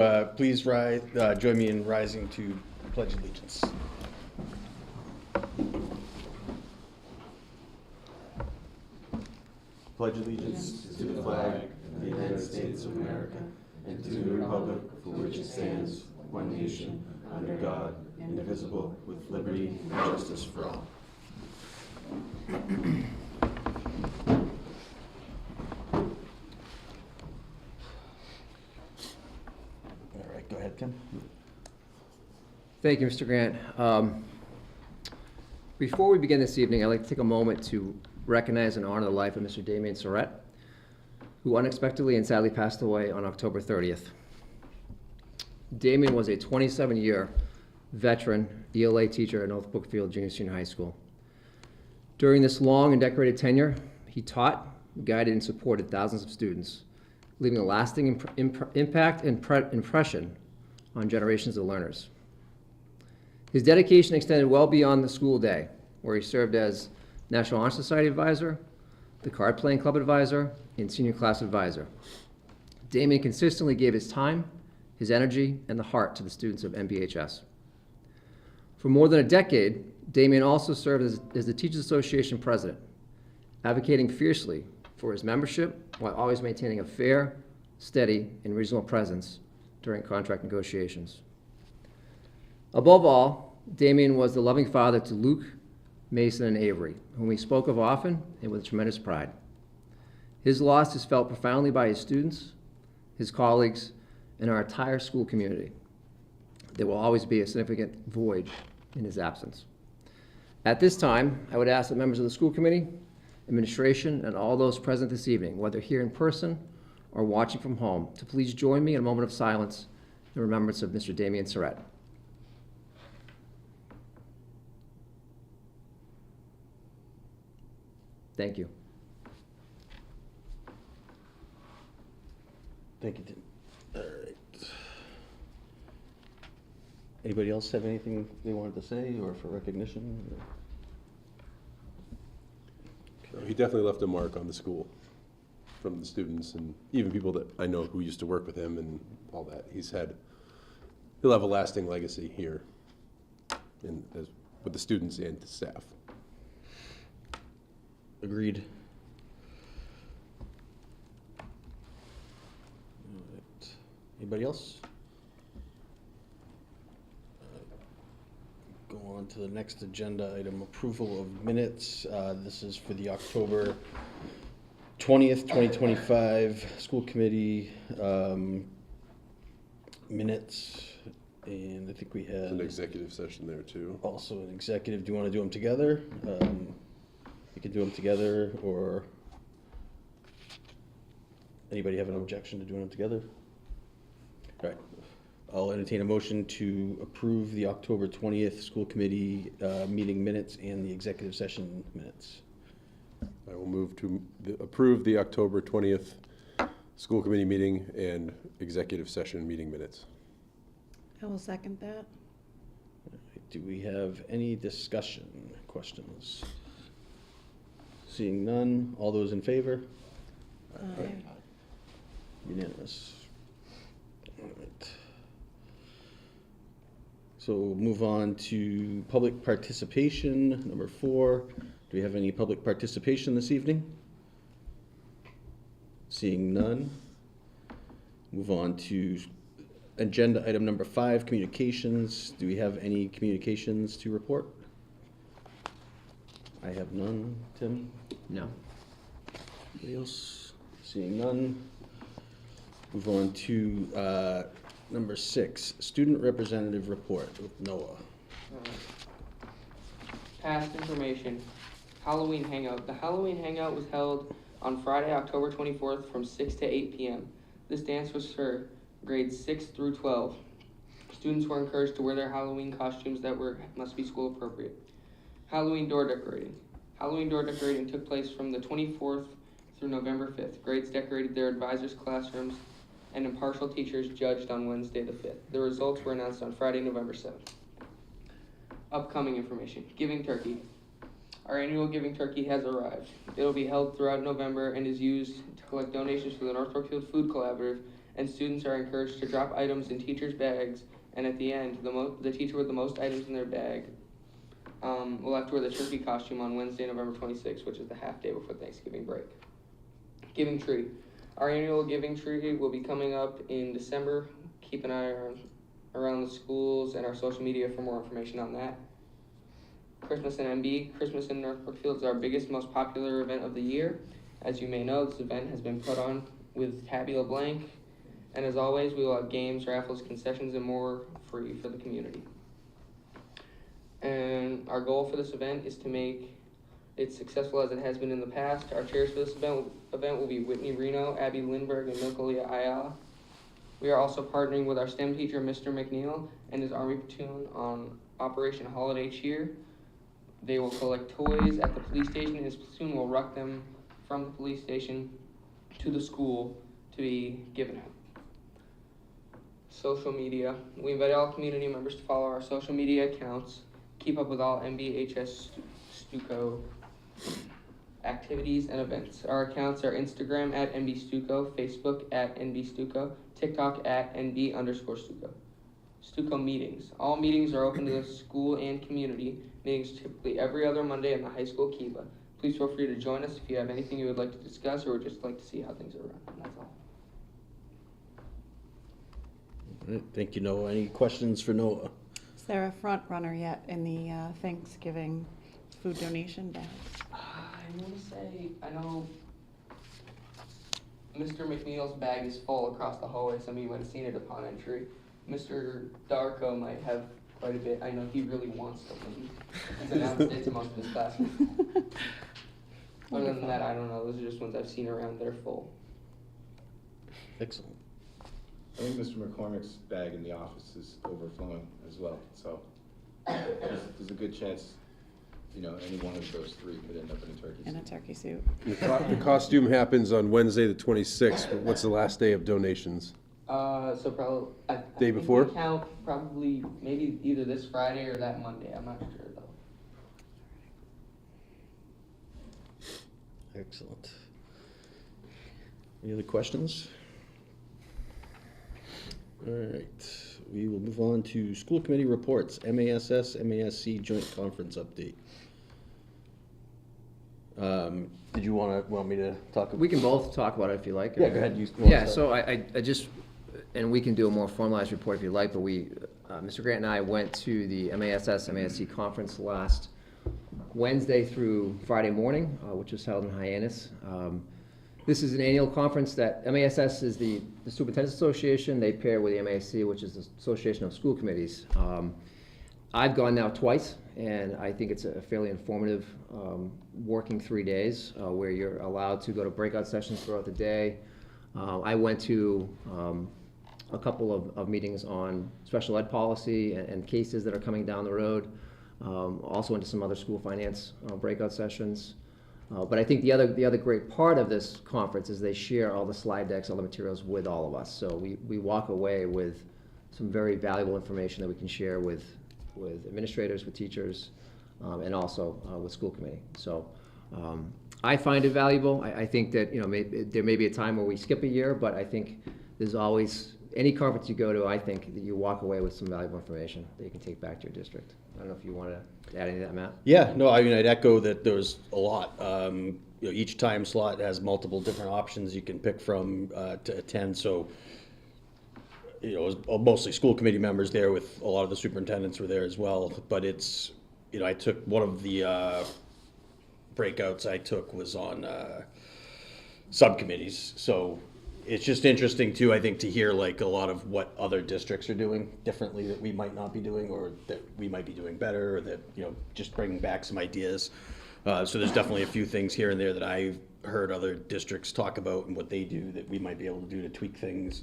Please rise, join me in rising to pledge allegiance. Pledge allegiance to the flag of the United States of America and to the republic for which it stands, one nation, under God, indivisible, with liberty and justice for all. All right, go ahead, Tim. Thank you, Mr. Grant. Before we begin this evening, I'd like to take a moment to recognize and honor the life of Mr. Damien Surratt, who unexpectedly and sadly passed away on October 30th. Damien was a 27-year veteran ELA teacher at North Brookfield Junior Senior High School. During this long and decorated tenure, he taught, guided, and supported thousands of students, leaving a lasting impact and impression on generations of learners. His dedication extended well beyond the school day, where he served as National Honor Society advisor, the Card Playing Club advisor, and senior class advisor. Damien consistently gave his time, his energy, and the heart to the students of NBHS. For more than a decade, Damien also served as the Teachers Association president, advocating fiercely for his membership while always maintaining a fair, steady, and reasonable presence during contract negotiations. Above all, Damien was the loving father to Luke, Mason, and Avery, whom he spoke of often and with tremendous pride. His loss is felt profoundly by his students, his colleagues, and our entire school community. There will always be a significant void in his absence. At this time, I would ask that members of the school committee, administration, and all those present this evening, whether here in person or watching from home, to please join me in a moment of silence in remembrance of Mr. Damien Surratt. Thank you. Thank you, Tim. All right. Anybody else have anything they wanted to say or for recognition? Okay. He definitely left a mark on the school from the students and even people that I know who used to work with him and all that. He'll have a lasting legacy here with the students and the staff. Agreed. All right. Anybody else? Go on to the next agenda item, approval of minutes. This is for the October 20th, 2025 school committee minutes. And I think we had There's an executive session there too. also an executive. Do you want to do them together? You can do them together, or anybody have an objection to doing them together? All right. I'll entertain a motion to approve the October 20th school committee meeting minutes and the executive session minutes. I will move to approve the October 20th school committee meeting and executive session meeting minutes. I will second that. Do we have any discussion, questions? Seeing none, all those in favor? Aye. Unanimous. All right. So we'll move on to public participation, number 4. Do we have any public participation this evening? Seeing none. Move on to agenda item number 5, communications. Do we have any communications to report? I have none. Tim? No. Anybody else? Seeing none. Move on to number 6, student representative report with Noah. Past information. Halloween Hangout. The Halloween Hangout was held on Friday, October 24th from 6 to 8 p.m. This dance was for grades 6 through 12. Students were encouraged to wear their Halloween costumes that must be school appropriate. Halloween door decorating. Halloween door decorating took place from the 24th through November 5th. Grades decorated their advisors' classrooms, and impartial teachers judged on Wednesday the 5th. The results were announced on Friday, November 7th. Upcoming information. Giving Turkey. Our annual Giving Turkey has arrived. It will be held throughout November and is used to collect donations for the North Brookfield Food Collaborative and students are encouraged to drop items in teachers' bags, and at the end, the teacher with the most items in their bag will have to wear the turkey costume on Wednesday, November 26th, which is the half day before Thanksgiving break. Giving tree. Our annual giving tree will be coming up in December. Keep an eye around the schools and our social media for more information on that. Christmas in MB. Christmas in North Brookfield is our biggest, most popular event of the year. As you may know, this event has been put on with Tabby LeBlanc, and as always, we will have games, raffles, concessions, and more free for the community. And our goal for this event is to make it successful as it has been in the past. Our chairs for this event will be Whitney Reno, Abby Lindbergh, and Milkalia Ayala. We are also partnering with our STEM teacher, Mr. McNeil, and his Army platoon on Operation Holiday Cheer. They will collect toys at the police station, and his platoon will ruck them from the police station to the school to be given out. Social media. We invite all community members to follow our social media accounts, keep up with all MBHS Stuco activities and events. Our accounts are Instagram at NBStuco, Facebook at NBStuco, TikTok at NB_Stuco. Stuco meetings. All meetings are open to the school and community. Meetings typically every other Monday in the high school Kiva. Please feel free to join us if you have anything you would like to discuss or would just like to see how things are run. And that's all. All right, thank you, Noah. Any questions for Noah? Is there a front runner yet in the Thanksgiving food donation bag? I want to say, I know Mr. McNeil's bag is full across the hallway. Some of you might have seen it upon entry. Mr. Darko might have quite a bit. I know he really wants something. He's announced it to most of his classmates. Other than that, I don't know. Those are just ones I've seen around that are full. Excellent. I think Mr. McCormick's bag in the office is overflowing as well, so there's a good chance, you know, any one of those three could end up in a turkey In a suit. turkey suit. The costume happens on Wednesday, the 26th, but what's the last day of donations? So probably I Day think before? we count probably maybe either this Friday or that Monday. I'm not sure though. Excellent. Any other questions? All right, we will move on to school committee reports, MASS, MASC joint conference update. Did you want me to talk? We can both talk about it if you like. Yeah, go ahead. You wanna Yeah, start? so I just, and we can do a more formalized report if you like, but Mr. Grant and I went to the MASS, MASC conference last Wednesday through Friday morning, which was held in Hyannis. This is an annual conference that MASS is the Superintendent's Association. They pair with the MASC, which is the Association of School Committees. I've gone now twice, and I think it's a fairly informative working 3 days where you're allowed to go to breakout sessions throughout the day. I went to a couple of meetings on special ed policy and cases that are coming down the road. Also into some other school finance breakout sessions. But I think the other great part of this conference is they share all the slide decks, all the materials with all of us. So we walk away with some very valuable information that we can share with administrators, with teachers, and also with school committee. So I find it valuable. I think that there may be a time where we skip a year, but I think there's always any conference you go to. I think that you walk away with some valuable information that you can take back to your district. I don't know if you want to add any to that, Matt. Yeah, no, I mean, I'd echo that there's a lot. Each time slot has multiple different options you can pick from to attend. So, it was mostly school committee members there, with a lot of the superintendents were there as well. But it's, I took one of the breakouts I took was on subcommittees. So it's just interesting too, I think, to hear like a lot of what other districts are doing differently that we might not be doing, or that we might be doing better, or that, just bringing back some ideas. So there's definitely a few things here and there that I've heard other districts talk about and what they do that we might be able to do to tweak things,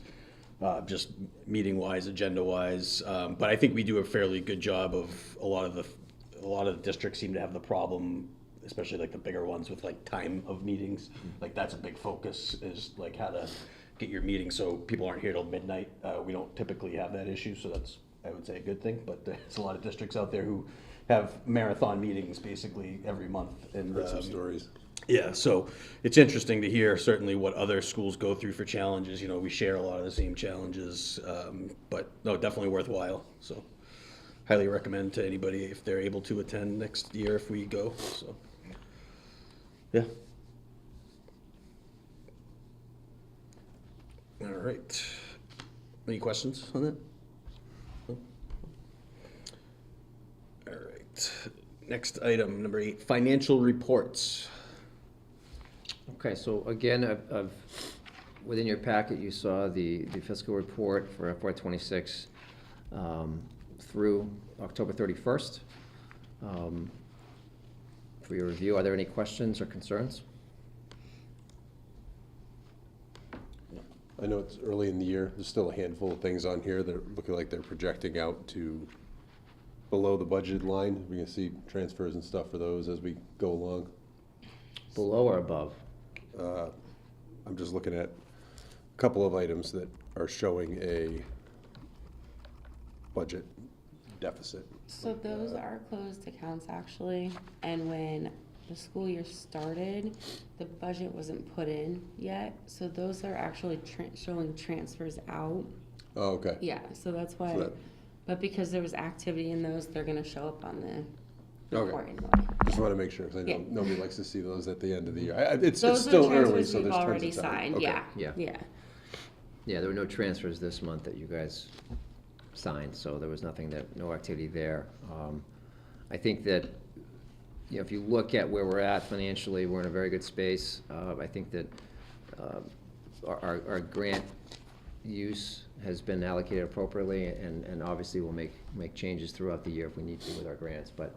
just meeting wise, agenda wise. But I think we do a fairly good job of a lot of the districts seem to have the problem, especially like the bigger ones, with like time of meetings. Like that's a big focus, is like how to get your meeting so people aren't here till midnight. We don't typically have that issue, so that's, I would say, a good thing. But there's a lot of districts out there who have marathon meetings basically every month. And Heard some stories. Yeah, so it's interesting to hear certainly what other schools go through for challenges. You know, we share a lot of the same challenges, but no, definitely worthwhile. So highly recommend to anybody if they're able to attend next year if we go. So, yeah. All right. Any questions on that? No? All right. Next item, number 8, financial reports. Okay, so again, within your packet, you saw the fiscal report for FY '26 through October 31st. For your review, are there any questions or concerns? I know it's early in the year. There's still a handful of things on here that are looking like they're projecting out to below the budget line. We can see transfers and stuff for those as we go along. Below or above? I'm just looking at a couple of items that are showing a budget deficit. So those are closed accounts actually, and when the school year started, the budget wasn't put in yet, so those are actually showing transfers out. Oh, okay. Yeah, so that's why, So that- but because there was activity in those, they're gonna show up on the Okay. report anyway. Just want to make sure, because I know Yeah. nobody likes to see those at the end of the year. It's Those are still early, transfers so we've there's tons already of time. signed, Okay. yeah, Yeah. yeah. Yeah, there were no transfers this month that you guys signed, so there was no activity there. I think that, you know, if you look at where we're at financially, we're in a very good space. I think that our grant use has been allocated appropriately, and obviously we'll make changes throughout the year if we need to with our grants. But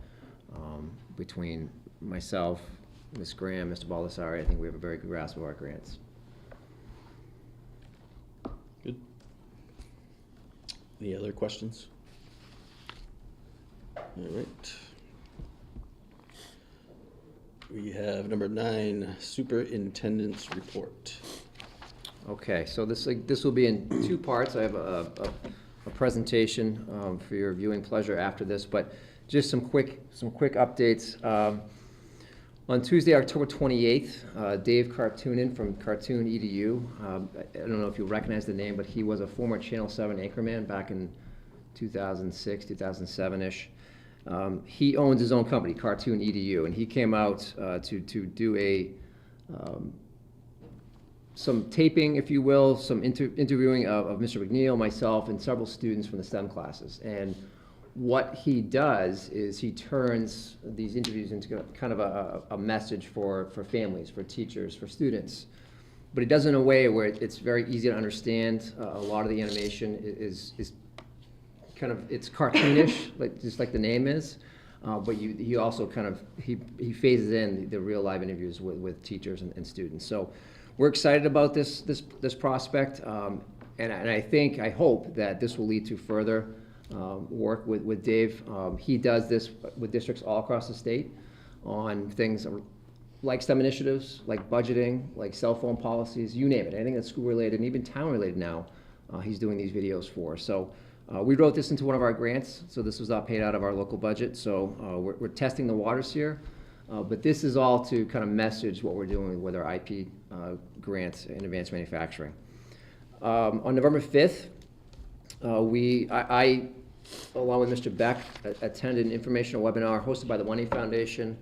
between myself, Ms. Graham, Mr. Baldessari, I think we have a very good grasp of our grants. Good. Any other questions? All right. We have number 9, superintendent's report. Okay, so this will be in 2 parts. I have a presentation for your viewing pleasure after this, but just some quick updates. On Tuesday, October 28th, Dave Cartoonin from Cartoon EDU, I don't know if you recognize the name, but he was a former Channel 7 anchorman back in 2006, 2007-ish. He owns his own company, Cartoon EDU, and he came out to do some taping, if you will, some interviewing of Mr. McNeil, myself, and several students from the STEM classes. And what he does is he turns these interviews into kind of a message for families, for teachers, for students. But he does it in a way where it's very easy to understand. A lot of the animation is kind of, it's cartoonish, just like the name is. But he also kind of, he phases in the real live interviews with teachers and students. So we're excited about this prospect, and I hope that this will lead to further work with Dave. He does this with districts all across the state on things like STEM initiatives, like budgeting, like cell phone policies, you name it, anything that's school related and even town related now, he's doing these videos for. So we wrote this into one of our grants, so this was paid out of our local budget. So we're testing the waters here. But this is all to kind of message what we're doing with our IP grants in advanced manufacturing. On November 5th, I, along with Mr. Beck, attended an informational webinar hosted by the 1A Foundation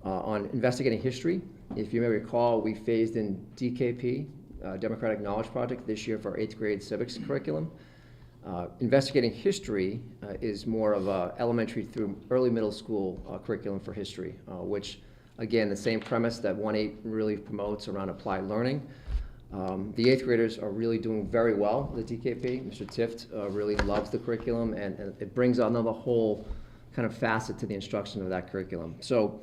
on investigating history. If you may recall, we phased in DKP, Democratic Knowledge Project, this year for our 8th grade civics curriculum. Investigating history is more of a elementary through early middle school curriculum for history, which, again, the same premise that 1A really promotes around applied learning. The 8th graders are really doing very well with the DKP. Mr. Tift really loves the curriculum, and it brings another whole kind of facet to the instruction of that curriculum. So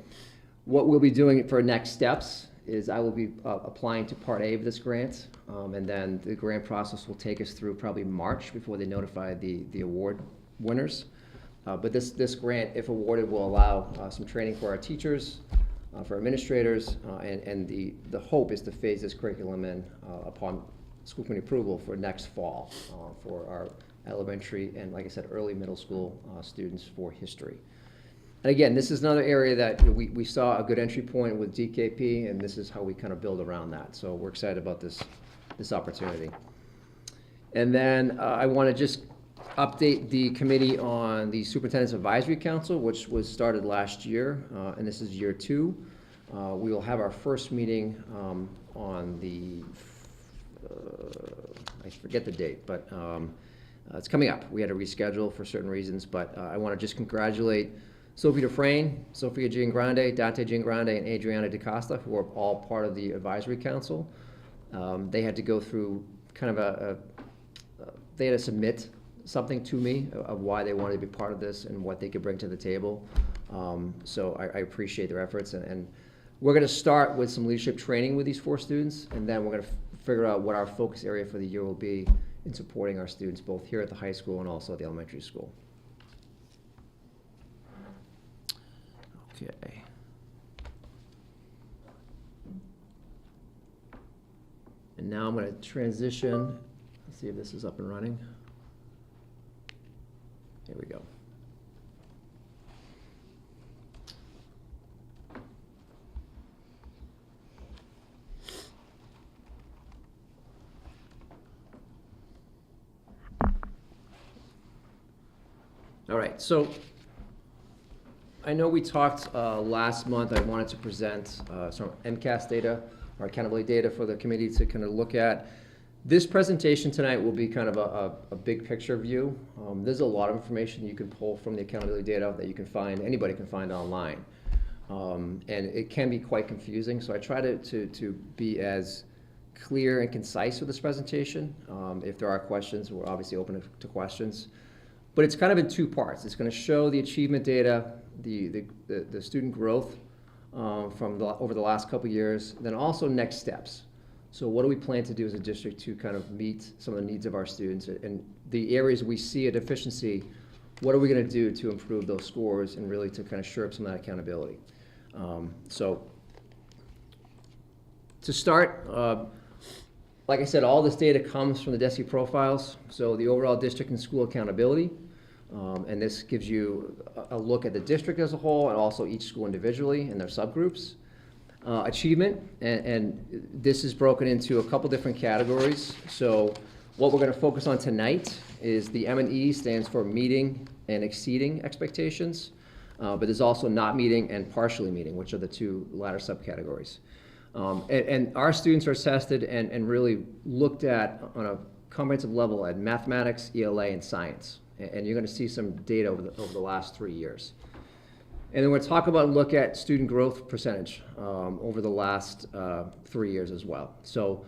what we'll be doing for next steps is I will be applying to Part A of this grant, and then the grant process will take us through probably March before they notify the award winners. But this grant, if awarded, will allow some training for our teachers, for administrators, and the hope is to phase this curriculum in upon school committee approval for next fall for our elementary and, like I said, early middle school students for history. And again, this is another area that we saw a good entry point with DKP, and this is how we kind of build around that. So we're excited about this opportunity. And then I want to just update the committee on the Superintendent's Advisory Council, which was started last year, and this is year 2. We will have our first meeting on the, I forget the date, but it's coming up. We had to reschedule for certain reasons, but I want to just congratulate Sophie Dufresne, Sophia Giangrande, Dante Giangrande, and Adriana DaCosta, who are all part of the advisory council. They had to go through kind of they had to submit something to me of why they wanted to be part of this and what they could bring to the table. So I appreciate their efforts, and we're going to start with some leadership training with these 4 students, and then we're going to figure out what our focus area for the year will be in supporting our students both here at the high school and also at the elementary school. Okay. And now I'm going to transition. Let's see if this is up and running. Here we go. All right, so I know we talked last month, I wanted to present some MCAS data, or accountability data for the committee to kind of look at. This presentation tonight will be kind of a big picture view. There's a lot of information you can pull from the accountability data that you can find, anybody can find online. And it can be quite confusing, so I try to be as clear and concise with this presentation. If there are questions, we're obviously open to questions. But it's kind of in 2 parts. It's going to show the achievement data, the student growth over the last couple of years, then also next steps. So what do we plan to do as a district to kind of meet some of the needs of our students, and the areas we see a deficiency, what are we going to do to improve those scores and really to kind of shore up some of that accountability. So to start, like I said, all this data comes from the DESE profiles, so the overall district and school accountability. And this gives you a look at the district as a whole and also each school individually and their subgroups. Achievement, and this is broken into a couple different categories. So what we're going to focus on tonight is the M&E stands for meeting and exceeding expectations, but there's also not meeting and partially meeting, which are the 2 latter subcategories. And our students are tested and really looked at on a comprehensive level at mathematics, ELA, and science. And you're going to see some data over the last 3 years. And then we'll talk about and look at student growth percentage over the last 3 years as well. So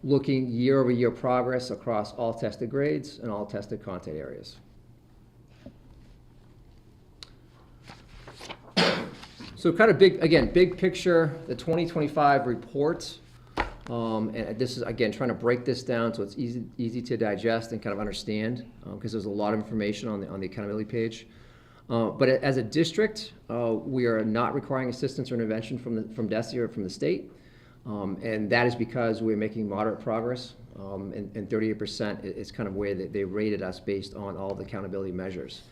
looking year-over-year progress across all tested grades and all tested content areas. So kind of big picture, the 2025 report. And this is, again, trying to break this down so it's easy to digest and kind of understand, because there's a lot of information on the accountability page. But as a district, we are not requiring assistance or intervention from DESE or from the state. And that is because we're making moderate progress. And 38% is kind of where they rated us based on all the accountability measures.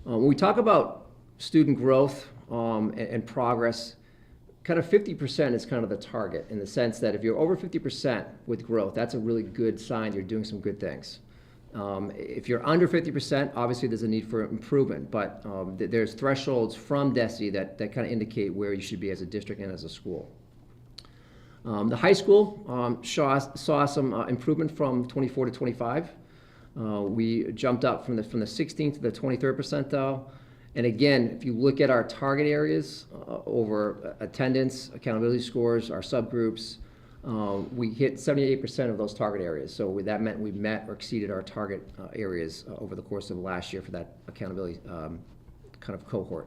When we talk about student growth and progress, kind of 50% is kind of the target, in the sense that if you're over 50% with growth, that's a really good sign you're doing some good things. If you're under 50%, obviously there's a need for improvement, but there's thresholds from DESE that kind of indicate where you should be as a district and as a school. The high school saw some improvement from 24 to 25. We jumped up from the 16th to the 23rd percentile. And again, if you look at our target areas over attendance, accountability scores, our subgroups, we hit 78% of those target areas. So that meant we met or exceeded our target areas over the course of last year for that accountability kind of cohort.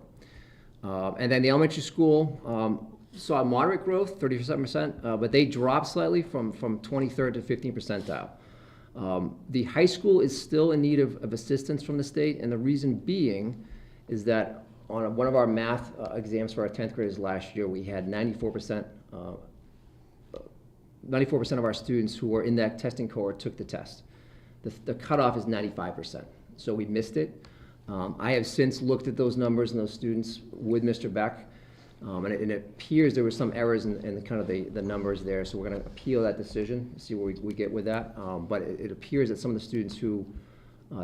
And then the elementary school saw moderate growth, 37%, but they dropped slightly from 23rd to 15th percentile. The high school is still in need of assistance from the state, and the reason being is that on one of our math exams for our 10th graders last year, we had 94% of our students who were in that testing cohort took the test. The cutoff is 95%, so we missed it. I have since looked at those numbers and those students with Mr. Beck, and it appears there were some errors in the kind of the numbers there, so we're going to appeal that decision, see where we get with that. But it appears that some of the students who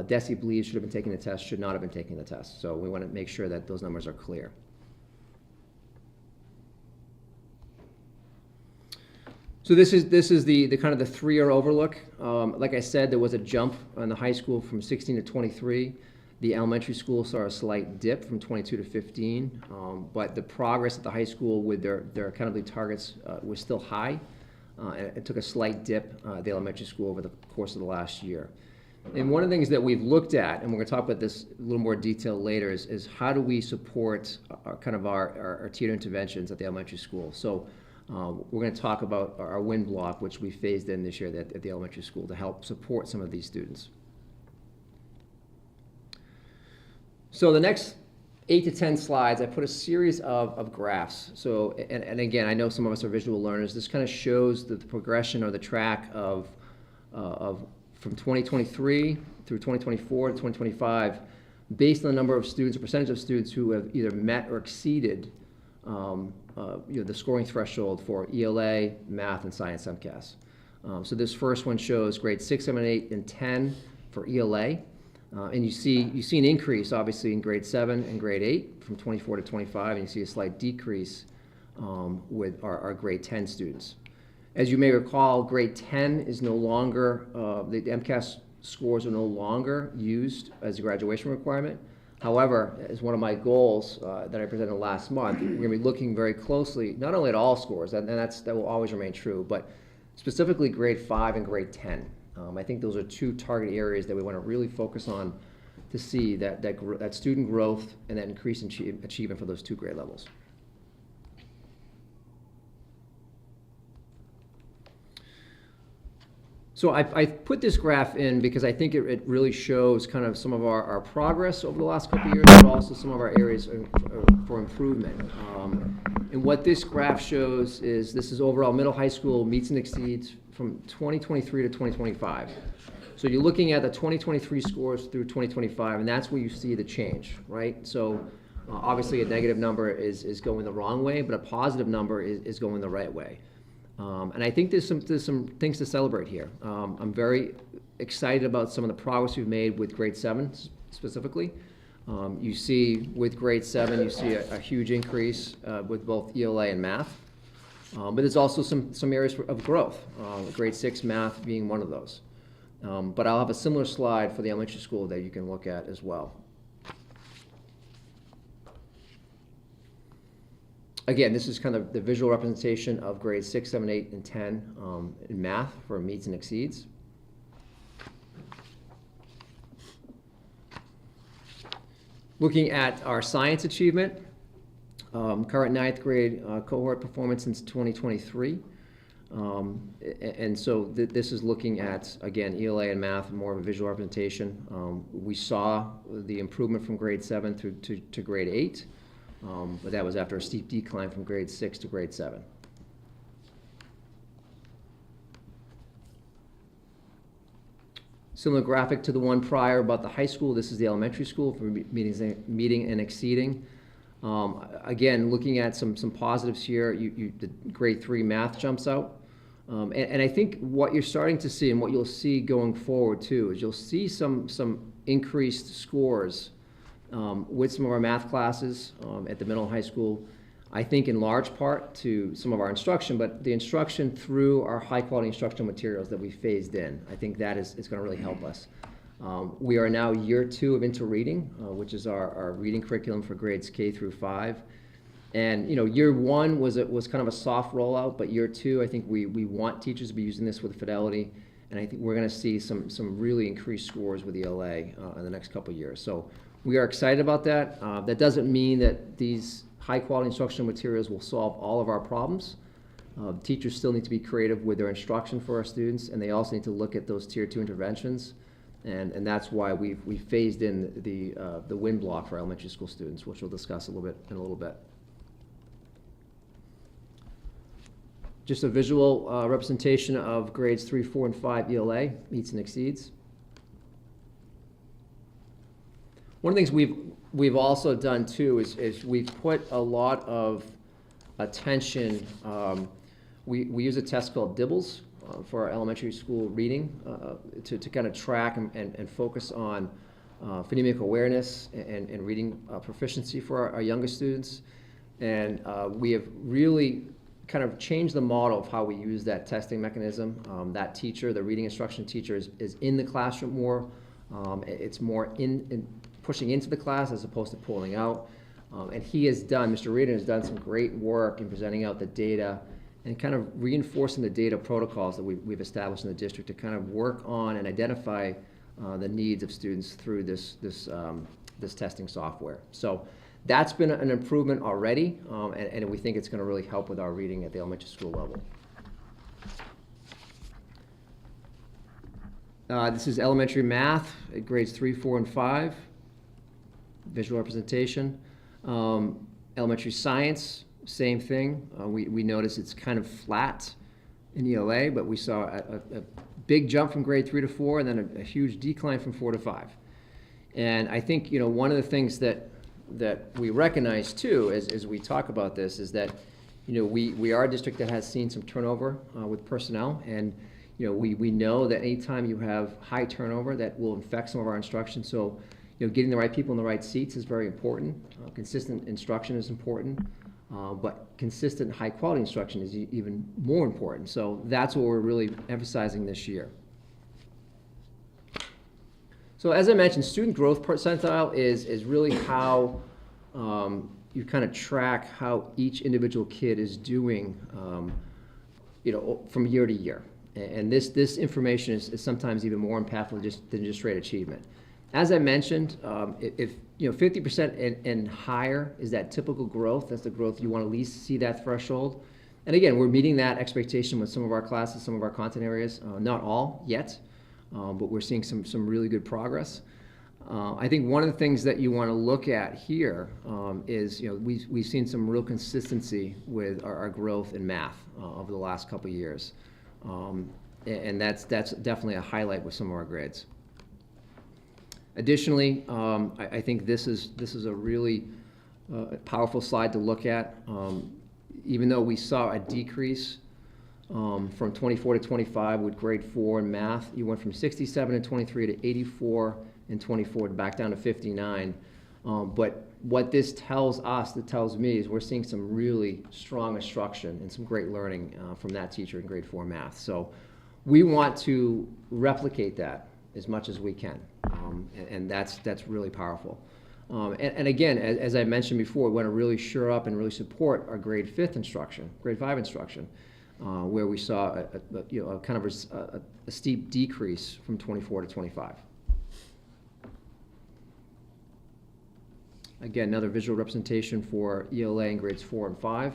DESE believes should have been taking the test should not have been taking the test, so we want to make sure that those numbers are clear. So this is the kind of the 3-year overlook. Like I said, there was a jump on the high school from 16 to 23. The elementary school saw a slight dip from 22 to 15, but the progress at the high school with their accountability targets was still high. It took a slight dip at the elementary school over the course of the last year. And one of the things that we've looked at, and we're going to talk about this a little more detail later, is how do we support our tiered interventions at the elementary school. So we're going to talk about our WIN block, which we phased in this year at the elementary school to help support some of these students. So the next 8 to 10 slides, I put a series of graphs. So, and again, I know some of us are visual learners. This kind of shows the progression or the track of from 2023 through 2024 to 2025, based on the number of students or percentage of students who have either met or exceeded the scoring threshold for ELA, math, and science MCAS. So this first one shows grades 6, 7, 8, and 10 for ELA. And you see an increase, obviously, in grade 7 and grade 8 from 24 to 25, and you see a slight decrease with our grade 10 students. As you may recall, grade 10 is no longer, the MCAS scores are no longer used as a graduation requirement. However, as one of my goals that I presented last month, we're going to be looking very closely, not only at all scores, and that will always remain true, but specifically grade 5 and grade 10. I think those are two target areas that we want to really focus on to see that student growth and that increase in achievement for those 2 grade levels. So I put this graph in because I think it really shows kind of some of our progress over the last couple of years, but also some of our areas for improvement. And what this graph shows is this is overall middle high school meets and exceeds from 2023 to 2025. So you're looking at the 2023 scores through 2025, and that's where you see the change, right? So obviously a negative number is going the wrong way, but a positive number is going the right way. And I think there's some things to celebrate here. I'm very excited about some of the progress we've made with grade 7 specifically. You see with grade 7, you see a huge increase with both ELA and math. But there's also some areas of growth, grade 6 math being one of those. But I'll have a similar slide for the elementary school that you can look at as well. Again, this is kind of the visual representation of grades 6, 7, 8, and 10 in math for meets and exceeds. Looking at our science achievement, current 9th grade cohort performance since 2023. And so this is looking at, again, ELA and math, more of a visual representation. We saw the improvement from grade 7 through to grade 8. But that was after a steep decline from grade 6 to grade 7. Similar graphic to the one prior about the high school. This is the elementary school for meeting and exceeding. Again, looking at some positives here, the grade 3 math jumps out. And I think what you're starting to see and what you'll see going forward too is you'll see some increased scores with some of our math classes at the middle and high school, I think in large part to some of our instruction, but the instruction through our high-quality instructional materials that we phased in. I think that is going to really help us. We are now year 2 of Interreading, which is our reading curriculum for grades K through 5. And year 1 was kind of a soft rollout, but year 2, I think we want teachers to be using this with fidelity, and I think we're going to see some really increased scores with ELA in the next couple of years. So we are excited about that. That doesn't mean that these high-quality instructional materials will solve all of our problems. Teachers still need to be creative with their instruction for our students, and they also need to look at those Tier 2 interventions, and that's why we phased in the WIN block for elementary school students, which we'll discuss in a little bit. Just a visual representation of grades 3, 4, and 5 ELA, meets and exceeds. One of the things we've also done too is we've put a lot of attention. We use a test called Dibbles for our elementary school reading to kind of track and focus on phonemic awareness and reading proficiency for our youngest students. And we have really kind of changed the model of how we use that testing mechanism. That teacher, the reading instruction teacher, is in the classroom more. It's more in pushing into the class as opposed to pulling out. And Mr. Reardon has done some great work in presenting out the data and kind of reinforcing the data protocols that we've established in the district to kind of work on and identify the needs of students through this testing software. So that's been an improvement already, and we think it's going to really help with our reading at the elementary school level. This is elementary math at grades 3, 4, and 5. Visual representation. Elementary science, same thing. We notice it's kind of flat in ELA, but we saw a big jump from grade 3 to 4, and then a huge decline from 4 to 5. And I think, one of the things that we recognize too, as we talk about this, is that, we are a district that has seen some turnover with personnel, and we know that anytime you have high turnover, that will affect some of our instruction. So, getting the right people in the right seats is very important. Consistent instruction is important, but consistent high-quality instruction is even more important. So that's what we're really emphasizing this year. So as I mentioned, student growth percentile is really how you kind of track how each individual kid is doing, from year to year. And this information is sometimes even more impactful than just straight achievement. As I mentioned, if 50% and higher is that typical growth, that's the growth you want to at least see that threshold. And again, we're meeting that expectation with some of our classes, some of our content areas, not all yet, but we're seeing some really good progress. I think one of the things that you want to look at here is, we've seen some real consistency with our growth in math over the last couple of years. And that's definitely a highlight with some of our grades. Additionally, I think this is a really powerful slide to look at. Even though we saw a decrease from 24 to 25 with grade 4 in math, you went from 67 in 23 to 84 in 24 back down to 59. But what this tells us, that tells me, is we're seeing some really strong instruction and some great learning from that teacher in grade 4 math. So we want to replicate that as much as we can, and that's really powerful. And again, as I mentioned before, we want to really shore up and really support our grade 5 instruction, where we saw a steep decrease from 24 to 25. Again, another visual representation for ELA in grades 4 and 5.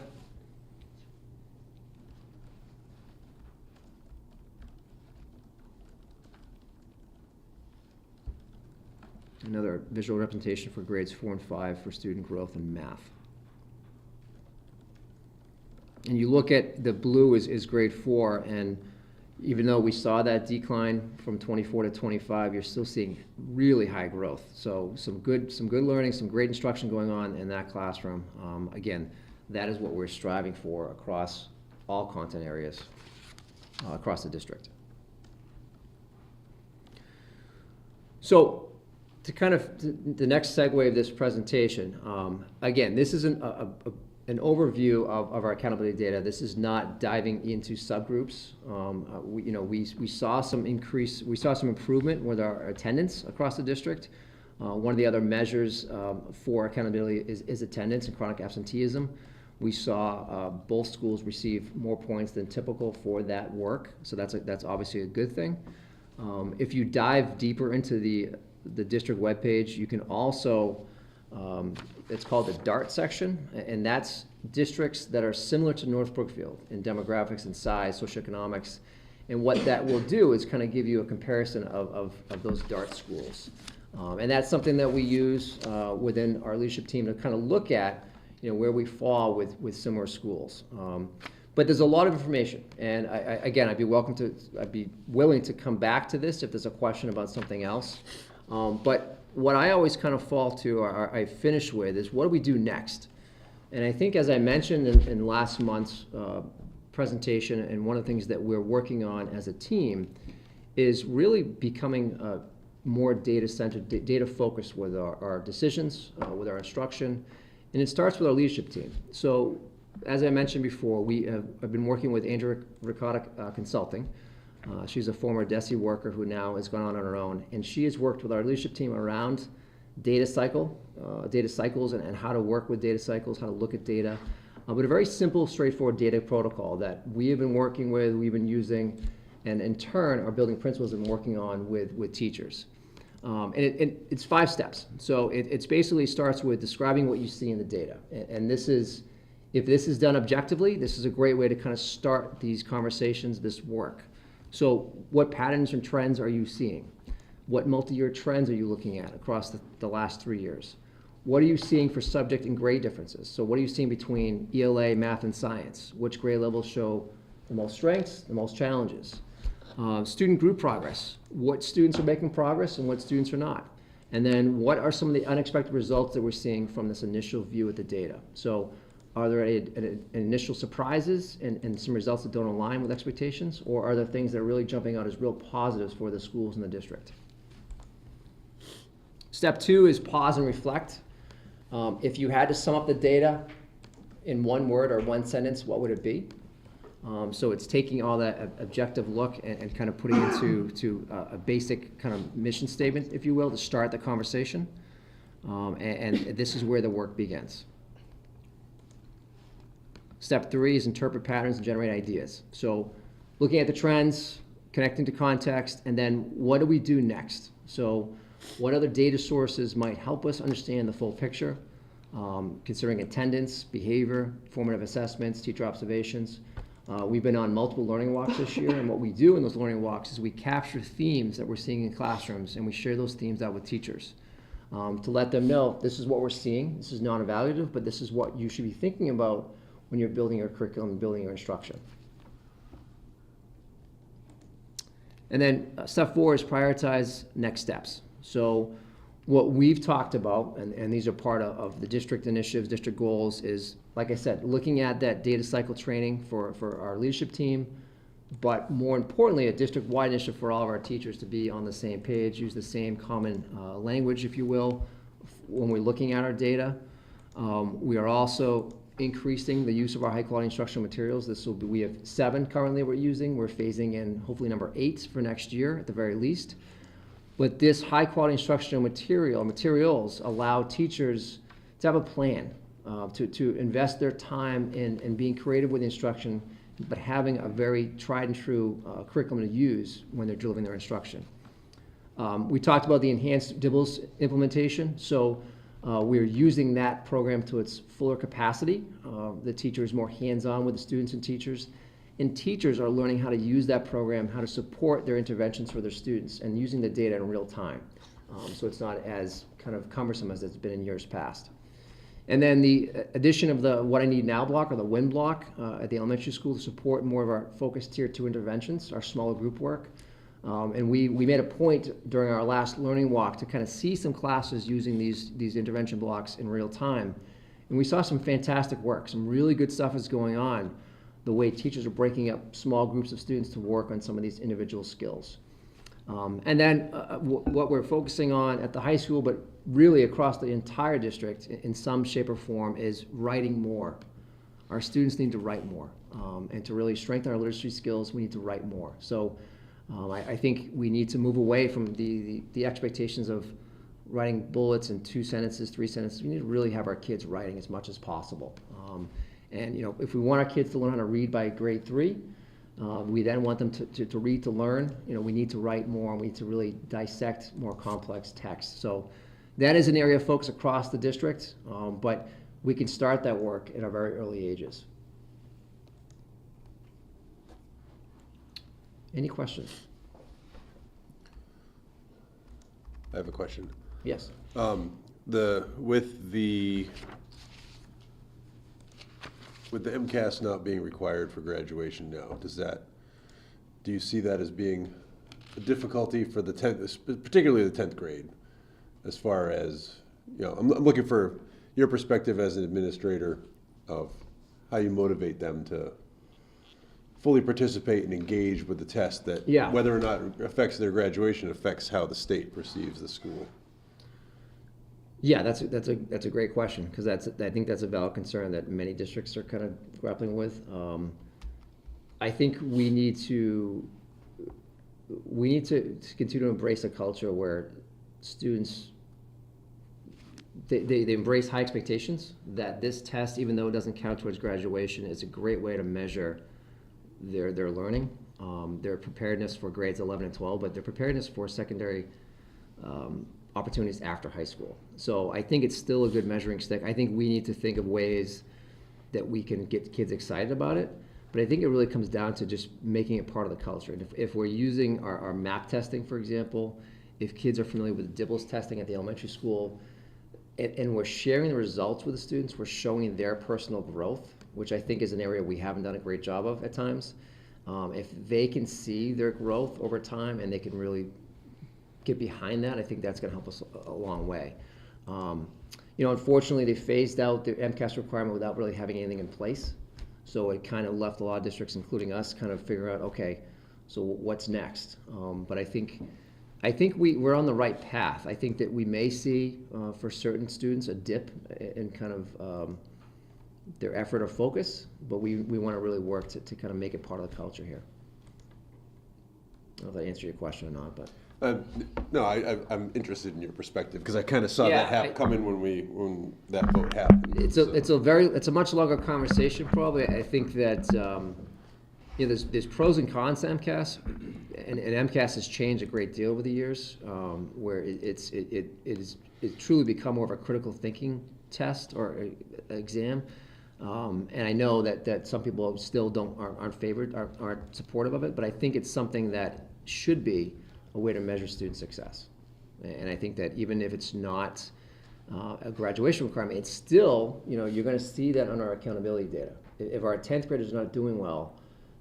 Another visual representation for grades 4 and 5 for student growth in math. And you look at the blue is grade 4, and even though we saw that decline from 24 to 25, you're still seeing really high growth. So some good learning, some great instruction going on in that classroom. Again, that is what we're striving for across all content areas across the district. So to kind of the next segue of this presentation, again, this is an overview of our accountability data. This is not diving into subgroups. We saw some increase, we saw some improvement with our attendance across the district. One of the other measures for accountability is attendance and chronic absenteeism. We saw both schools receive more points than typical for that work, so that's obviously a good thing. If you dive deeper into the district webpage, you can also, it's called the DART section, and that's districts that are similar to North Brookfield in demographics and size, socioeconomics. And what that will do is kind of give you a comparison of those DART schools. And that's something that we use within our leadership team to kind of look at, where we fall with similar schools. But there's a lot of information, and again, I'd be willing to come back to this if there's a question about something else. But what I always kind of fall to, or I finish with, is what do we do next? And I think, as I mentioned in last month's presentation, and one of the things that we're working on as a team is really becoming more data-centered, data-focused with our decisions, with our instruction, and it starts with our leadership team. So, as I mentioned before, I've been working with Andrea Ricotta Consulting. She's a former DESE worker who now has gone on her own, and she has worked with our leadership team around data cycles, and how to work with data cycles, how to look at data, but a very simple, straightforward data protocol that we have been working with, we've been using, and in turn, our building principals have been working on with teachers. And it's 5 steps. So it's basically starts with describing what you see in the data. And this is, if this is done objectively, this is a great way to kind of start these conversations, this work. So what patterns and trends are you seeing? What multi-year trends are you looking at across the last 3 years? What are you seeing for subject and grade differences? So what are you seeing between ELA, math, and science? Which grade levels show the most strengths, the most challenges? Student group progress. What students are making progress and what students are not? And then what are some of the unexpected results that we're seeing from this initial view of the data? So are there initial surprises and some results that don't align with expectations? Or are there things that are really jumping out as real positives for the schools in the district? Step 2 is pause and reflect. If you had to sum up the data in one word or one sentence, what would it be? So it's taking all that objective look and kind of putting it into a basic kind of mission statement, if you will, to start the conversation. And this is where the work begins. Step 3 is interpret patterns and generate ideas. So looking at the trends, connecting to context, and then what do we do next? So what other data sources might help us understand the full picture, considering attendance, behavior, formative assessments, teacher observations. We've been on multiple learning walks this year, and what we do in those learning walks is we capture themes that we're seeing in classrooms, and we share those themes out with teachers to let them know this is what we're seeing, this is non-evaluative, but this is what you should be thinking about when you're building your curriculum and building your instruction. And then step 4 is prioritize next steps. So what we've talked about, and these are part of the district initiatives, district goals, is, like I said, looking at that data cycle training for our leadership team, but more importantly, a district-wide initiative for all of our teachers to be on the same page, use the same common language, if you will, when we're looking at our data. We are also increasing the use of our high-quality instructional materials. We have 7 currently we're using. We're phasing in hopefully number 8 for next year at the very least. But this high-quality instructional materials allow teachers to have a plan, to invest their time in being creative with instruction, but having a very tried and true curriculum to use when they're delivering their instruction. We talked about the enhanced DIBELS implementation. So we're using that program to its fuller capacity. The teacher is more hands-on with the students and teachers. And teachers are learning how to use that program, how to support their interventions for their students, and using the data in real time. So it's not as kind of cumbersome as it's been in years past. And then the addition of the What I Need Now block, or the WIN block, at the elementary school to support more of our focused Tier 2 interventions, our smaller group work. And we made a point during our last learning walk to kind of see some classes using these intervention blocks in real time. And we saw some fantastic work. Some really good stuff is going on, the way teachers are breaking up small groups of students to work on some of these individual skills. And then what we're focusing on at the high school, but really across the entire district in some shape or form, is writing more. Our students need to write more. And to really strengthen our literacy skills, we need to write more. So I think we need to move away from the expectations of writing bullets in 2 sentences, 3 sentences. We need to really have our kids writing as much as possible. And if we want our kids to learn how to read by grade 3, we then want them to read to learn. We need to write more, and we need to really dissect more complex text. So that is an area of focus across the district, but we can start that work at our very early ages. Any questions? I have a question. Yes. With the MCAS not being required for graduation now, do you see that as being a difficulty for the 10th, particularly the 10th grade? as far as, I'm looking for your perspective as an administrator of how you motivate them to fully participate and engage with the test that, Yeah. whether or not it affects their graduation, affects how the state perceives the school. Yeah, that's a great question, because I think that's a valid concern that many districts are kind of grappling with. I think we need to continue to embrace a culture where students they embrace high expectations, that this test, even though it doesn't count towards graduation, is a great way to measure their learning, their preparedness for grades 11 and 12, but their preparedness for secondary opportunities after high school. So I think it's still a good measuring stick. I think we need to think of ways that we can get kids excited about it, but I think it really comes down to just making it part of the culture. And if we're using our MAP testing, for example, if kids are familiar with the DIBELS testing at the elementary school, and we're sharing the results with the students, we're showing their personal growth, which I think is an area we haven't done a great job of at times. If they can see their growth over time and they can really get behind that, I think that's going to help us a long way. Unfortunately, they phased out the MCAS requirement without really having anything in place. So it kind of left a lot of districts, including us, kind of figure out, okay, so what's next? But I think we're on the right path. I think that we may see, for certain students, a dip in kind of their effort or focus, but we want to really work to kind of make it part of the culture here. I don't know if that answered your question or not, but. No, I'm interested in your perspective, because I kind of saw Yeah, that coming when that vote happened. It's a much longer conversation probably. I think that there's pros and cons to MCAS, and MCAS has changed a great deal over the years, where it's truly become more of a critical thinking test or exam. And I know that some people still aren't supportive of it, but I think it's something that should be a way to measure student success. And I think that even if it's not a graduation requirement, it's still, you're going to see that on our accountability data. If our 10th graders are not doing well,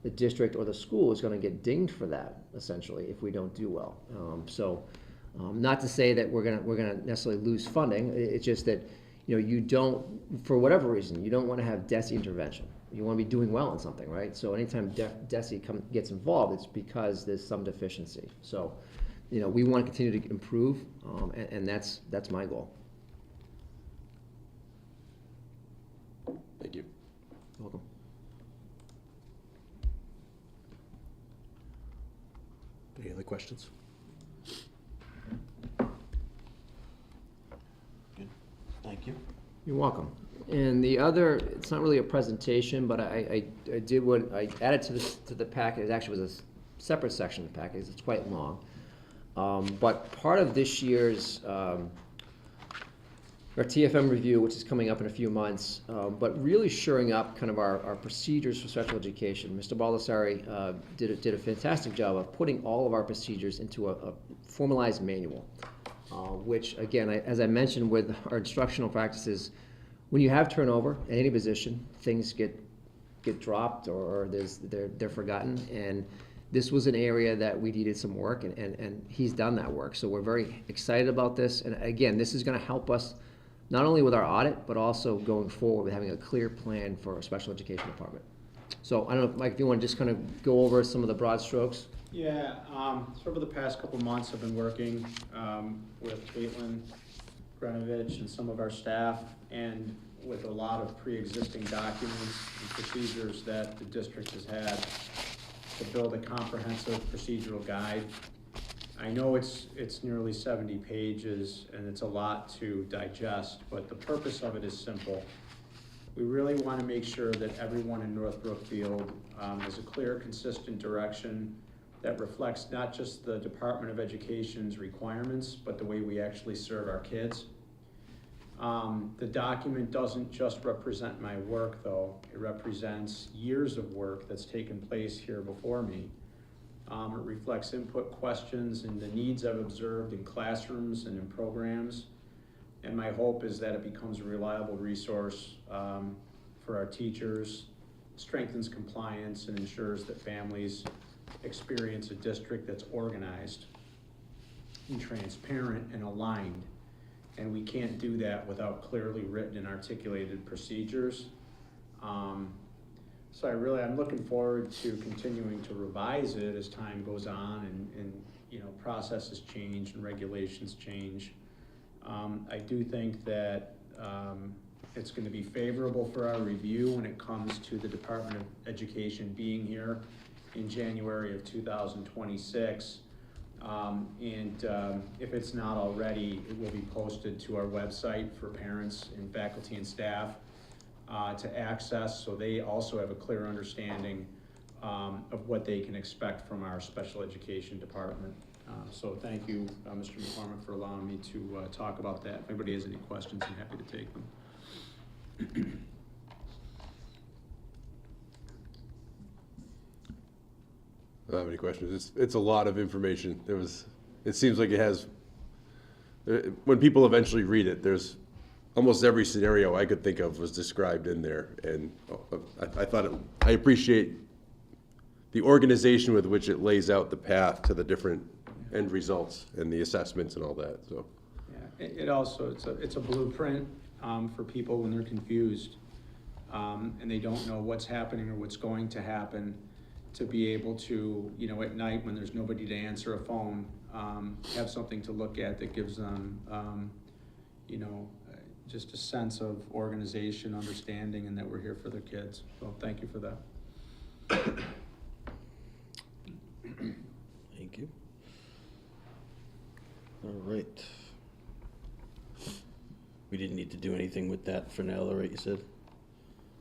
the district or the school is going to get dinged for that, essentially, if we don't do well. Not to say that we're going to necessarily lose funding. It's just that, you don't, for whatever reason, you don't want to have DESE intervention. You want to be doing well in something, right? So anytime DESE gets involved, it's because there's some deficiency. So, we want to continue to improve, and that's my goal. Thank you. You're welcome. Any other questions? Good, thank you. You're welcome. And the other, it's not really a presentation, but I did what I added to the packet. It actually was a separate section of the package. It's quite long. But part of this year's our TFM review, which is coming up in a few months, but really shoring up kind of our procedures for special education. Mr. Baldessari did a fantastic job of putting all of our procedures into a formalized manual, which, again, as I mentioned with our instructional practices, when you have turnover in any position, things get dropped or they're forgotten. And this was an area that we needed some work, and he's done that work. So we're very excited about this. And again, this is going to help us not only with our audit, but also going forward with having a clear plan for our special education department. So I don't know, Mike, if you want to just kind of go over some of the broad strokes. Yeah, so over the past couple months, I've been working with Caitlin Granovich and some of our staff, and with a lot of pre-existing documents and procedures that the district has had to build a comprehensive procedural guide. I know it's nearly 70 pages and it's a lot to digest, but the purpose of it is simple. We really want to make sure that everyone in North Brookfield has a clear, consistent direction that reflects not just the Department of Education's requirements, but the way we actually serve our kids. The document doesn't just represent my work, though. It represents years of work that's taken place here before me. It reflects input, questions, and the needs I've observed in classrooms and in programs. And my hope is that it becomes a reliable resource for our teachers, strengthens compliance, and ensures that families experience a district that's organized and transparent and aligned And we can't do that without clearly written and articulated procedures. So I'm looking forward to continuing to revise it as time goes on and processes change and regulations change. I do think that it's going to be favorable for our review when it comes to the Department of Education being here in January of 2026. If it's not already, it will be posted to our website for parents and faculty and staff to access, so they also have a clear understanding of what they can expect from our special education department. So thank you, Mr. McCormick, for allowing me to talk about that. If anybody has any questions, I'm happy to take them. I don't have any questions. It's a lot of information. It seems like it has, when people eventually read it, there's almost every scenario I could think of was described in there. And I appreciate the organization with which it lays out the path to the different end results and the assessments and all that, so. Yeah, it also, it's a blueprint for people when they're confused and they don't know what's happening or what's going to happen, to be able to, at night when there's nobody to answer a phone, have something to look at that gives them, just a sense of organization, understanding, and that we're here for their kids. So thank you for that. Thank you. All right. We didn't need to do anything with that for now, though, right, you said?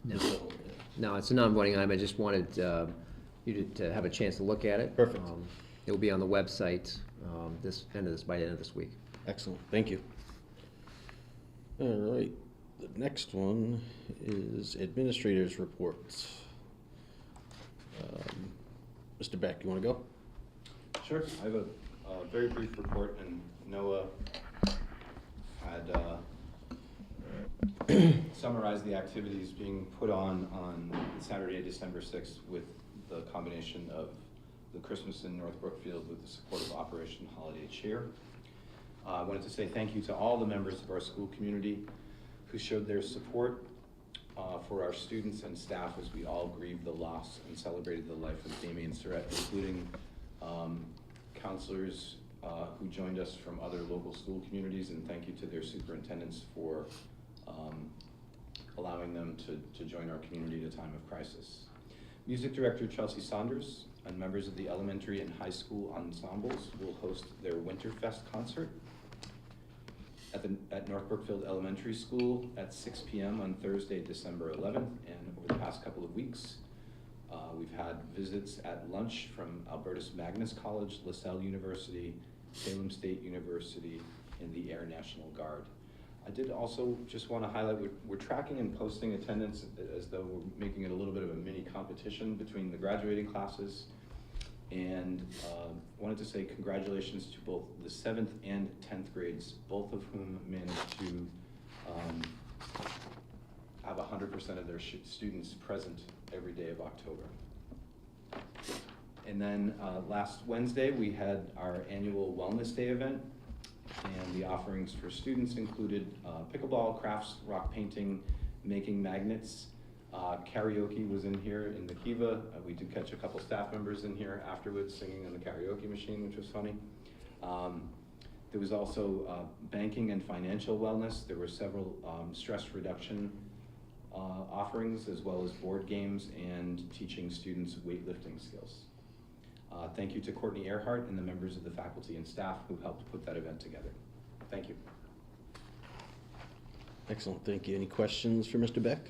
No. So, No, it's a non-voting item. I just wanted you to have a chance to look at it. Perfect. It will be on the website by the end of this week. Excellent, thank you. All right, the next one is administrators' reports. Mr. Beck, you want to go? Sure. I have a very brief report, and Noah had summarized the activities being put on Saturday, December 6th, with the combination of the Christmas in North Brookfield with the support of Operation Holiday Cheer. I wanted to say thank you to all the members of our school community who showed their support for our students and staff as we all grieved the loss and celebrated the life of Damien Surratt, including counselors who joined us from other local school communities, and thank you to their superintendents for allowing them to join our community at a time of crisis. Music director Chelsea Saunders and members of the elementary and high school ensembles will host their Winterfest concert at North Brookfield Elementary School at 6 p.m. on Thursday, December 11th. And over the past couple of weeks, we've had visits at lunch from Albertus Magnus College, LaSalle University, Salem State University, and the Air National Guard. I did also just want to highlight, we're tracking and posting attendance as though we're making it a little bit of a mini competition between the graduating classes. And wanted to say congratulations to both the 7th and 10th grades, both of whom managed to have 100% of their students present every day of October. And then last Wednesday, we had our annual Wellness Day event, and the offerings for students included pickleball, crafts, rock painting, making magnets. Karaoke was in here in the Kiva. We did catch a couple staff members in here afterwards singing on the karaoke machine, which was funny. There was also banking and financial wellness. There were several stress reduction offerings, as well as board games and teaching students weightlifting skills. Thank you to Courtney Earhart and the members of the faculty and staff who helped put that event together. Thank you. Excellent, thank you. Any questions for Mr. Beck?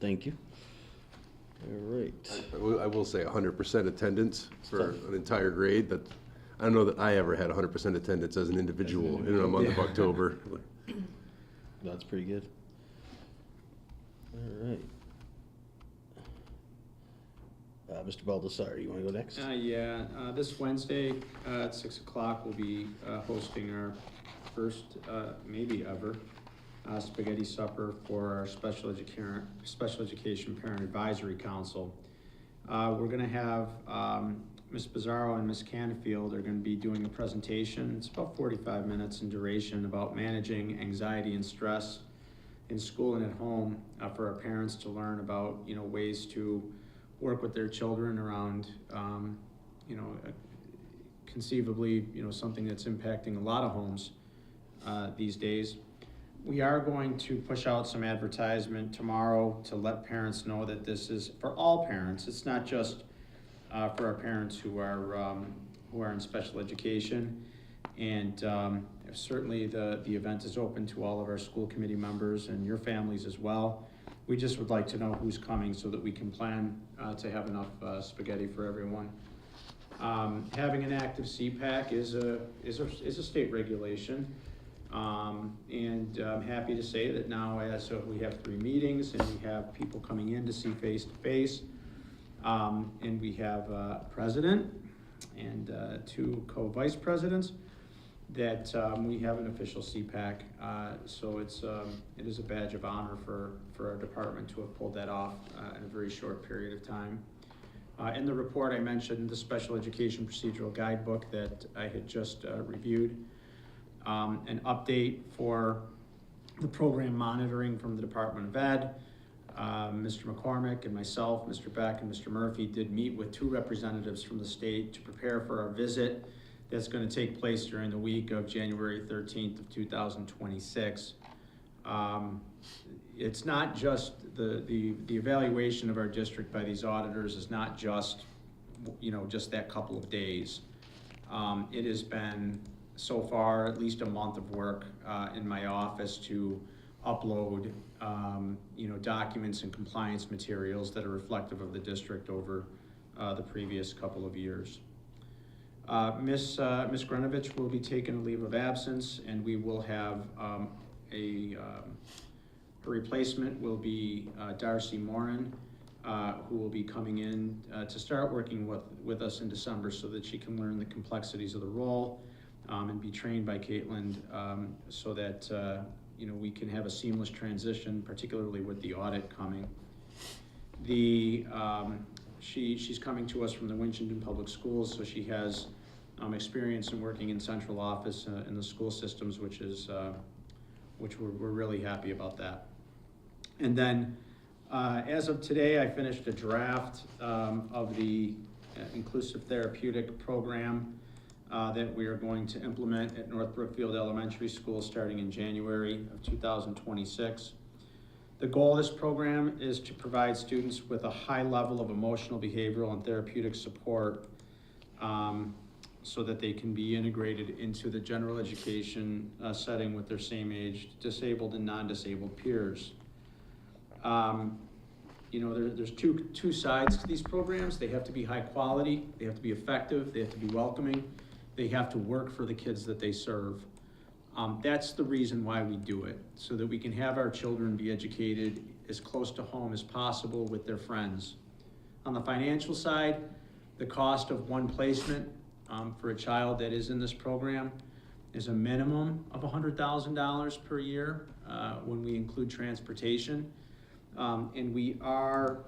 Thank you. All right. I will say 100% attendance for an entire grade. That I don't know that I ever had 100% attendance as an individual in a month of October. That's pretty good. All right. Mr. Baldessari, you want to go next? This Wednesday at 6 o'clock, we'll be hosting our first, maybe ever, spaghetti supper for our special education parent advisory council. We're going to have Ms. Pizarro and Ms. Canfield are going to be doing a presentation. It's about 45 minutes in duration about managing anxiety and stress in school and at home for our parents to learn about, ways to work with their children around, conceivably, something that's impacting a lot of homes these days. We are going to push out some advertisement tomorrow to let parents know that this is for all parents. It's not just for our parents who are in special education. And certainly the event is open to all of our school committee members and your families as well. We just would like to know who's coming so that we can plan to have enough spaghetti for everyone. Having an active CPAC is a state regulation. And I'm happy to say that now we have 3 meetings and we have people coming in to see face to face. And we have a president and 2 co-vice presidents that we have an official CPAC. So it is a badge of honor for our department to have pulled that off in a very short period of time. In the report, I mentioned the special education procedural guidebook that I had just reviewed. An update for the program monitoring from the Department of Ed. Mr. McCormick and myself, Mr. Beck and Mr. Murphy did meet with 2 representatives from the state to prepare for our visit that's going to take place during the week of January 13th of 2026. It's not just the evaluation of our district by these auditors is not just, just that couple of days. It has been so far at least a month of work in my office to upload documents and compliance materials that are reflective of the district over the previous couple of years. Ms. Grenovich will be taking a leave of absence, and we will have a replacement will be Darcy Morin, who will be coming in to start working with us in December so that she can learn the complexities of the role and be trained by Caitlin so that we can have a seamless transition, particularly with the audit coming. She's coming to us from the Winchendon Public Schools, so she has experience in working in central office in the school systems, which we're really happy about that. And then, as of today, I finished a draft of the inclusive therapeutic program that we are going to implement at North Brookfield Elementary School starting in January of 2026. The goal of this program is to provide students with a high level of emotional, behavioral, and therapeutic support so that they can be integrated into the general education setting with their same-age disabled and non-disabled peers. There's two sides to these programs. They have to be high quality, they have to be effective, they have to be welcoming, they have to work for the kids that they serve. That's the reason why we do it, so that we can have our children be educated as close to home as possible with their friends. On the financial side, the cost of one placement for a child that is in this program is a minimum of $100,000 per year when we include transportation. And we are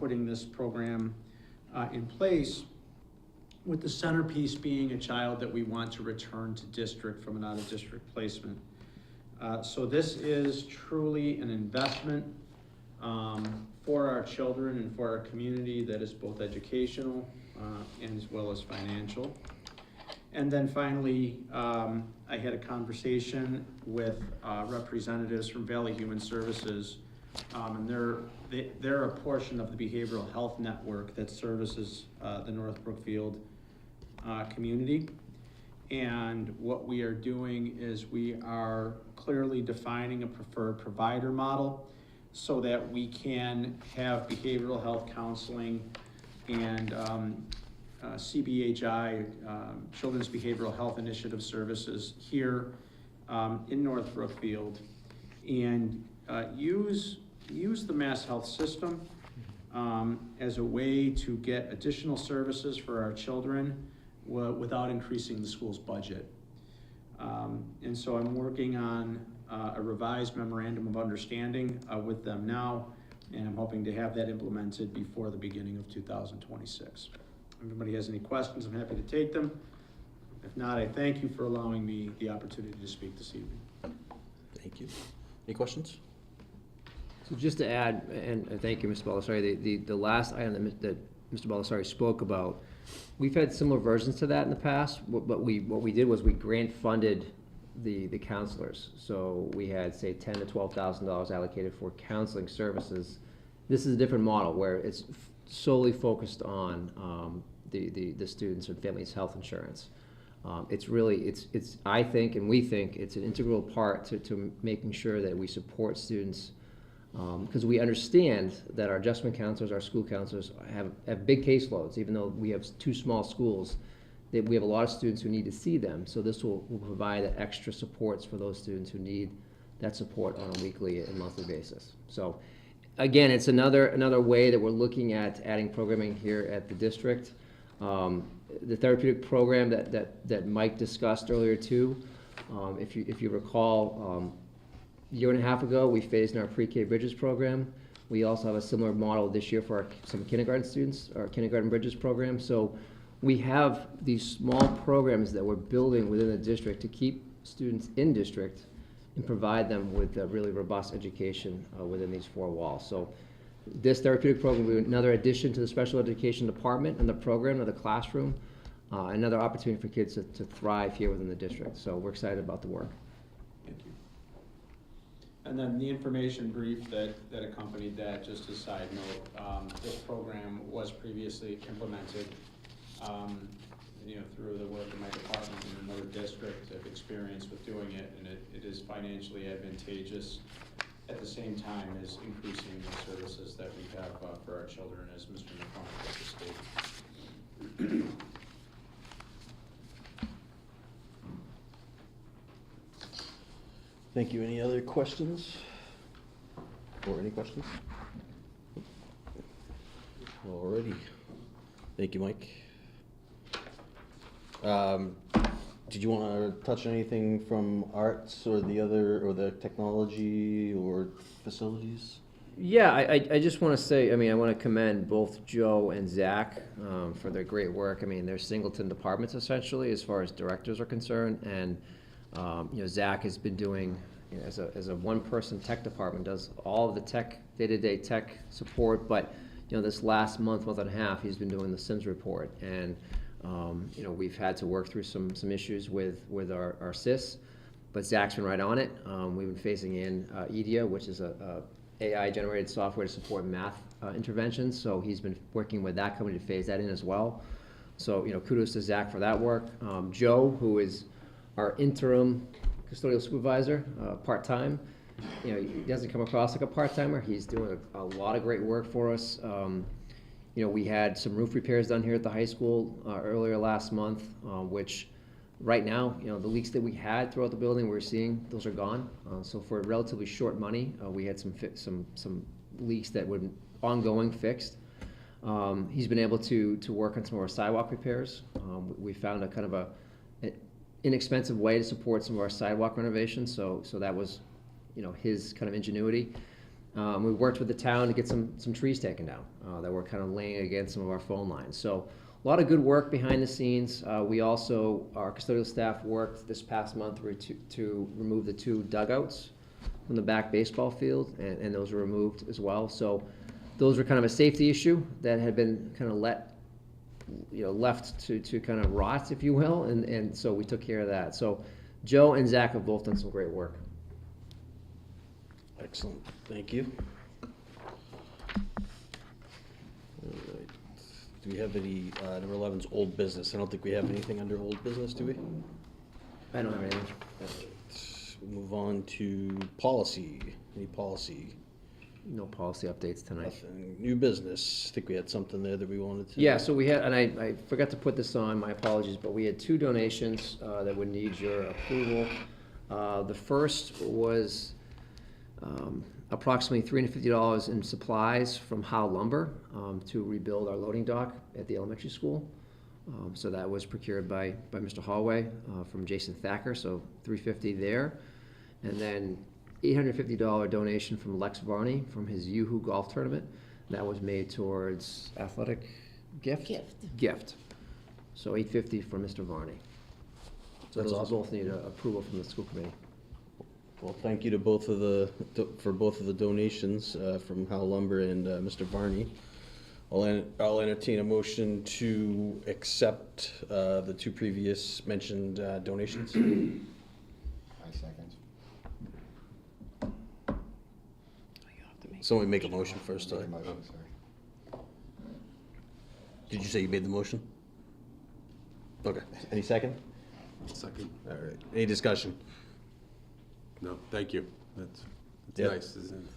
putting this program in place with the centerpiece being a child that we want to return to district from an out-of-district placement. So this is truly an investment for our children and for our community that is both educational and as well as financial. And then finally, I had a conversation with representatives from Valley Human Services, and they're a portion of the behavioral health network that services the North Brookfield community. And what we are doing is we are clearly defining a preferred provider model so that we can have behavioral health counseling and CBHI, Children's Behavioral Health Initiative Services here in North Brookfield, and use the Mass Health system as a way to get additional services for our children without increasing the school's budget. And so I'm working on a revised memorandum of understanding with them now, and I'm hoping to have that implemented before the beginning of 2026. anybody has any questions, I'm happy to take them. If not, I thank you for allowing me the opportunity to speak this evening. Thank you. Any questions? So just to add, and thank you, Mr. Baldessari, the last item that Mr. Baldessari spoke about, we've had similar versions to that in the past, but what we did was we grant funded the counselors. So we had, say, $10,000 to $12,000 allocated for counseling services. This is a different model where it's solely focused on the students and families' health insurance. It's really, I think, and we think, it's an integral part to making sure that we support students, because we understand that our adjustment counselors, our school counselors have big caseloads. Even though we have 2 small schools, we have a lot of students who need to see them. So this will provide extra supports for those students who need that support on a weekly and monthly basis. So again, it's another way that we're looking at adding programming here at the district. The therapeutic program that Mike discussed earlier too, if you recall, a year and a half ago, we phased in our pre-K Bridges program. We also have a similar model this year for some kindergarten students, our Kindergarten Bridges program. So we have these small programs that we're building within the district to keep students in district and provide them with a really robust education within these 4 walls. So this therapeutic program will be another addition to the special education department and the program of the classroom, another opportunity for kids to thrive here within the district. So we're excited about the work. Thank you. And then the information brief that accompanied that, just as a side note, this program was previously implemented, through the work of my department in another district. I've experience with doing it, and it is financially advantageous at the same time as increasing the services that we have for our children, as Mr. McCormick just stated. Thank you. Any other questions? Or any questions? Alrighty. Thank you, Mike. Did you want to touch on anything from arts or the technology or facilities? Yeah, I just want to say, I want to commend both Joe and Zach for their great work. They're singleton departments essentially as far as directors are concerned, and Zach has been doing, as a one-person tech department, does all of the day-to-day tech support, but this last month and a half, he's been doing the Sims report, and we've had to work through some issues with our SIS, but Zach's been right on it. We've been phasing in EDIA, which is a AI-generated software to support math interventions, so he's been working with that company to phase that in as well. So, kudos to Zach for that work. Joe, who is our interim custodial supervisor, part-time, he doesn't come across like a part-timer. He's doing a lot of great work for us. We had some roof repairs done here at the high school earlier last month, which right now, the leaks that we had throughout the building, we're seeing those are gone. So for relatively short money, we had some leaks that were ongoing fixed. He's been able to work on some of our sidewalk repairs. We found a kind of an inexpensive way to support some of our sidewalk renovations. So that was, his kind of ingenuity. We worked with the town to get some trees taken down that were kind of laying against some of our phone lines. So a lot of good work behind the scenes. We also, our custodial staff worked this past month to remove the 2 dugouts from the back baseball field, and those were removed as well. So those were kind of a safety issue that had been kind of left to kind of rot, if you will, and so we took care of that. So Joe and Zach have both done some great work. Excellent. Thank you. All right. Do we have any, number 11's old business? I don't think we have anything under old business, do we? I don't have anything. All right. We'll move on to policy. Any policy? No policy updates tonight. Nothing. New business. I think we had something there that we wanted to. Yeah, so we had, and I forgot to put this on, my apologies, but we had 2 donations that would need your approval. The first was approximately $350 in supplies from Howe Lumber to rebuild our loading dock at the elementary school. So that was procured by Mr. Hallway from Jason Thacker, so $350 there. And then $850 donation from Lex Varney from his Yoo-Hoo golf tournament. That was made towards athletic gift? Gift. Gift. So $850 for Mr. Varney. So That's those awesome. both need approval from the school committee. Well, thank you to both of for both of the donations from Hal Lumber and Mr. Varney. I'll entertain a motion to accept the two previous mentioned donations. I second. Someone make a motion first. Make a motion, sorry. Did you say you made the motion? Okay. Any second? Second. All right. Any discussion? No, thank you. That's Yeah. nice, isn't it?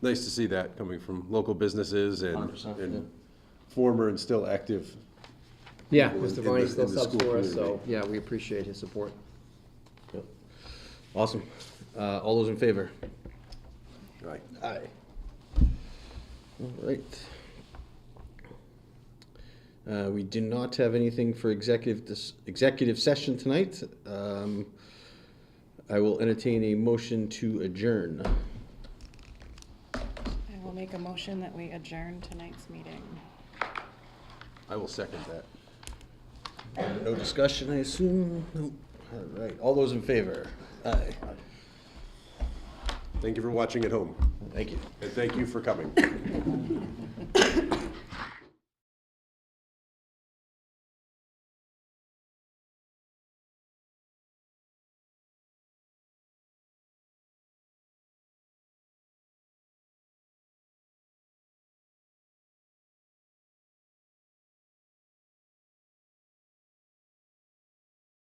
Nice to see that coming from local businesses 100%, and yeah. former and still active. Yeah, people in- Mr. in Varney the- still in the subs school for us, so, community. yeah, we appreciate his support. Yep. Awesome. All those in favor? Right. Aye. All right. We do not have anything for executive session tonight. I will entertain a motion to adjourn. I will make a motion that we adjourn tonight's meeting. I will second that. No discussion, I assume? Nope. All right. All those in favor? Aye. Thank you for watching at home, Thank you. and thank you for coming.